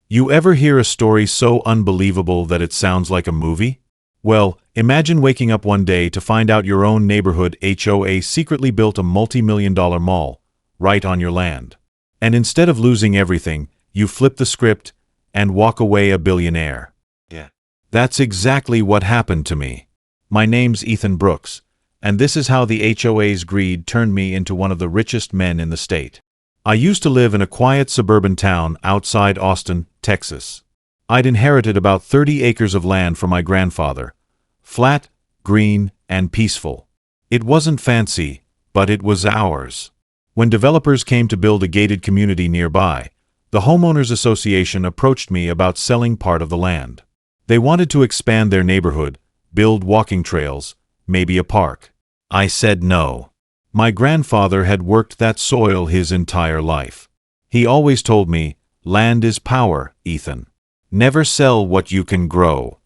You ever hear a story so unbelievable that it sounds like a movie? Well, imagine waking up one day to find out your own neighborhood HOA secretly built a multi-million-dollar mall right on your land. And instead of losing everything, you flip the script and walk away a billionaire. Yeah. That's exactly what happened to me. My name's Ethan Brooks, and this is how the HOA's greed turned me into one of the richest men in the state. I used to live in a quiet suburban town outside Austin, Texas. I'd inherited about 30 acres of land from my grandfather. Flat, green, and peaceful. It wasn't fancy, but it was ours. When developers came to build a gated community nearby, the homeowners association approached me about selling part of the land. They wanted to expand their neighborhood, build walking trails, maybe a park. I said no. My grandfather had worked that soil his entire life. He always told me, land is power, Ethan. Never sell what you can grow.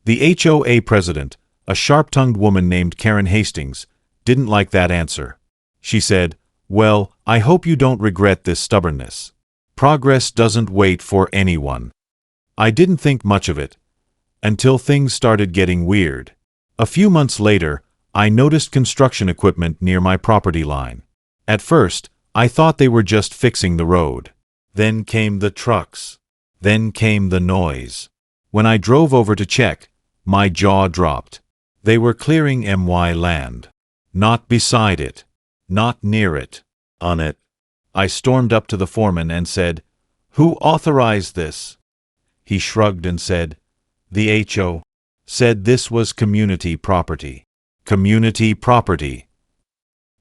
The HOA president, a sharp-tongued woman named Karen Hastings, didn't like that answer. She said, "Well, I hope you don't regret this stubbornness. Progress doesn't wait for anyone." I didn't think much of it, until things started getting weird. A few months later, I noticed construction equipment near my property line. At first, I thought they were just fixing the road. Then came the trucks. Then came the noise. When I drove over to check, my jaw dropped. They were clearing my land. Not beside it. Not near it. On it. I stormed up to the foreman and said, "Who authorized this?" He shrugged and said, "The HO said this was community property." Community property.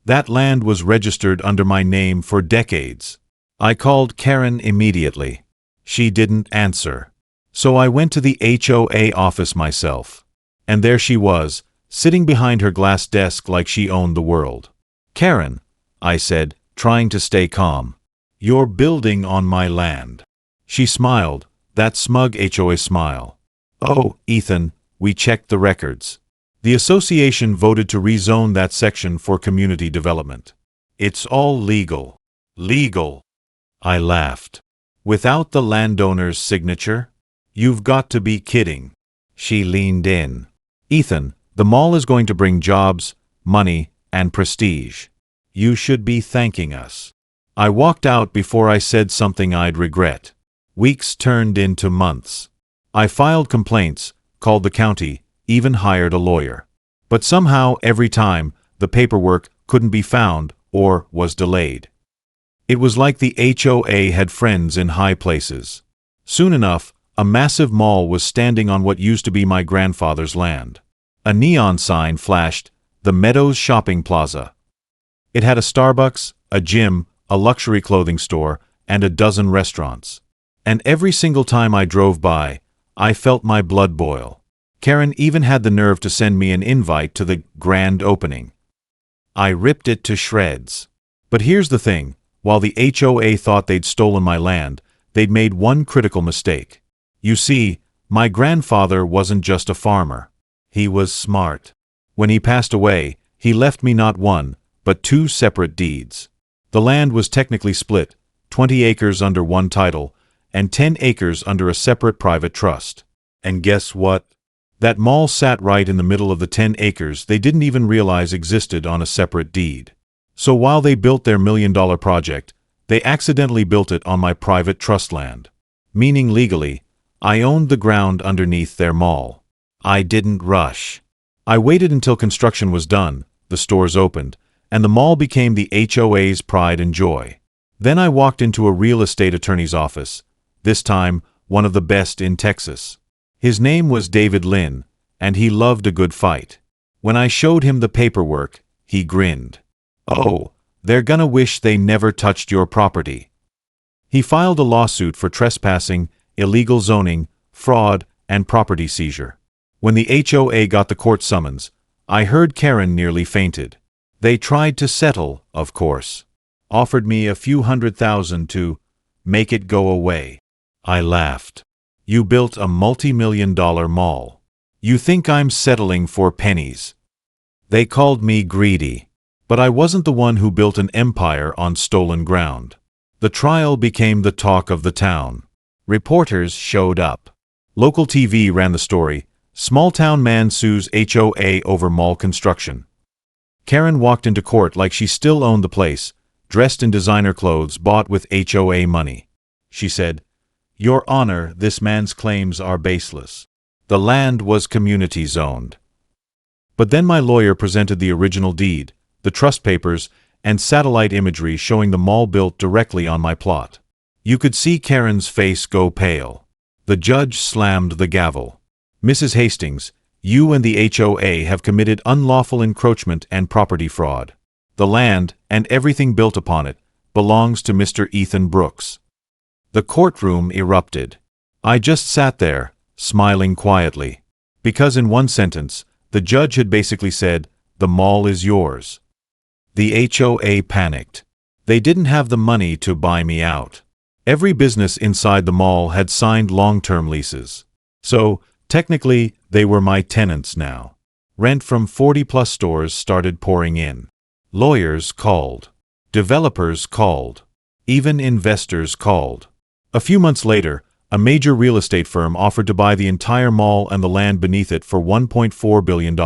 That land was registered under my name for decades. I called Karen immediately. She didn't answer. So I went to the HOA office myself. And there she was, sitting behind her glass desk like she owned the world. "Karen," I said, trying to stay calm, "you're building on my land." She smiled, that smug HOA smile. "Oh, Ethan, we checked the records. The association voted to rezone that section for community development. It's all legal." Legal? I laughed. "Without the landowner's signature? You've got to be kidding." She leaned in. "Ethan, the mall is going to bring jobs, money, and prestige. You should be thanking us." I walked out before I said something I'd regret. Weeks turned into months. I filed complaints, called the county, even hired a lawyer. But somehow, every time, the paperwork couldn't be found or was delayed. It was like the HOA had friends in high places. Soon enough, a massive mall was standing on what used to be my grandfather's land. A neon sign flashed, "The Meadows Shopping Plaza." It had a Starbucks, a gym, a luxury clothing store, and a dozen restaurants. And every single time I drove by, I felt my blood boil. Karen even had the nerve to send me an invite to the grand opening. I ripped it to shreds. But here's the thing, while the HOA thought they'd stolen my land, they'd made one critical mistake. You see, my grandfather wasn't just a farmer. He was smart. When he passed away, he left me not one, but 2 separate deeds. The land was technically split, 20 acres under one title, and 10 acres under a separate private trust. And guess what? That mall sat right in the middle of the 10 acres they didn't even realize existed on a separate deed. So while they built their million-dollar project, they accidentally built it on my private trust land. Meaning legally, I owned the ground underneath their mall. I didn't rush. I waited until construction was done, the stores opened, and the mall became the HOA's pride and joy. Then I walked into a real estate attorney's office, this time one of the best in Texas. His name was David Lynn, and he loved a good fight. When I showed him the paperwork, he grinned. "Oh, they're gonna wish they never touched your property." He filed a lawsuit for trespassing, illegal zoning, fraud, and property seizure. When the HOA got the court summons, I heard Karen nearly fainted. They tried to settle, of course. Offered me a few $100,000 to make it go away. I laughed. "You built a multi-million-dollar mall. You think I'm settling for pennies?" They called me greedy. But I wasn't the one who built an empire on stolen ground. The trial became the talk of the town. Reporters showed up. Local TV ran the story. Small-town man sues HOA over mall construction. Karen walked into court like she still owned the place, dressed in designer clothes bought with HOA money. She said, "Your Honor, this man's claims are baseless. The land was community-zoned." But then my lawyer presented the original deed, the trust papers, and satellite imagery showing the mall built directly on my plot. You could see Karen's face go pale. The judge slammed the gavel. "Mrs. Hastings, you and the HOA have committed unlawful encroachment and property fraud. The land, and everything built upon it, belongs to Mr. Ethan Brooks." The courtroom erupted. I just sat there, smiling quietly. Because in one sentence, the judge had basically said, "The mall is yours." The HOA panicked. They didn't have the money to buy me out. Every business inside the mall had signed long-term leases. So, technically, they were my tenants now. Rent from 40-plus stores started pouring in. Lawyers called. Developers called. Even investors called. A few months later, a major real estate firm offered to buy the entire mall and the land beneath it for $1.4 billion.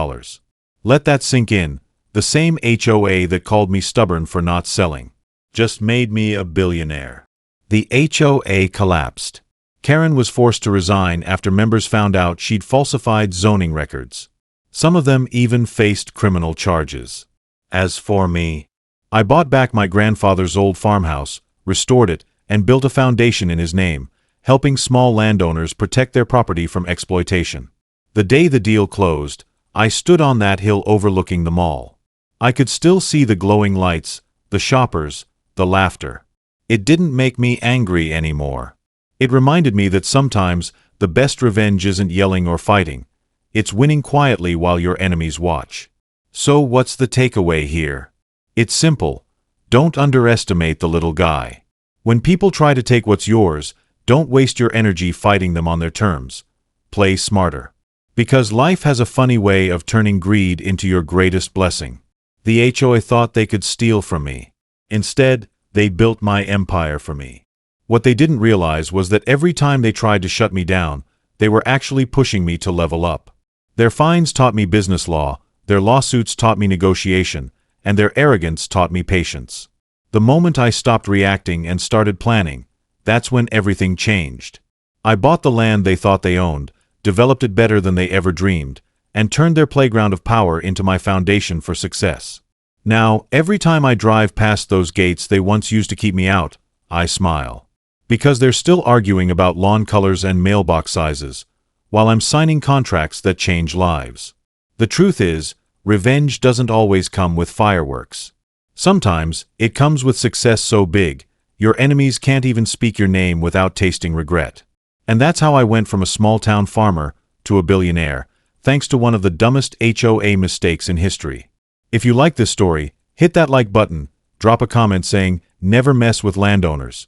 Let that sink in. The same HOA that called me stubborn for not selling just made me a billionaire. The HOA collapsed. Karen was forced to resign after members found out she'd falsified zoning records. Some of them even faced criminal charges. As for me, I bought back my grandfather's old farmhouse, restored it, and built a foundation in his name, helping small landowners protect their property from exploitation. The day the deal closed, I stood on that hill overlooking the mall. I could still see the glowing lights, the shoppers, the laughter. It didn't make me angry anymore. It reminded me that sometimes the best revenge isn't yelling or fighting. It's winning quietly while your enemies watch. So what's the takeaway here? It's simple. Don't underestimate the little guy. When people try to take what's yours, don't waste your energy fighting them on their terms. Play smarter. Because life has a funny way of turning greed into your greatest blessing. The HOA thought they could steal from me. Instead, they built my empire for me. What they didn't realize was that every time they tried to shut me down, they were actually pushing me to level up. Their fines taught me business law, their lawsuits taught me negotiation, and their arrogance taught me patience. The moment I stopped reacting and started planning, that's when everything changed. I bought the land they thought they owned, developed it better than they ever dreamed, and turned their playground of power into my foundation for success. Now, every time I drive past those gates they once used to keep me out, I smile. Because they're still arguing about lawn colors and mailbox sizes, while I'm signing contracts that change lives. The truth is, revenge doesn't always come with fireworks. Sometimes, it comes with success so big, your enemies can't even speak your name without tasting regret. And that's how I went from a small-town farmer to a billionaire, thanks to one of the dumbest HOA mistakes in history. If you like this story, hit that like button, drop a comment saying, "Never mess with landowners,"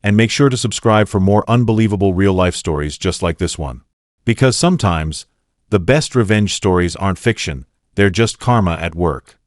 and make sure to subscribe for more unbelievable real-life stories just like this one. Because sometimes, the best revenge stories aren't fiction, they're just karma at work.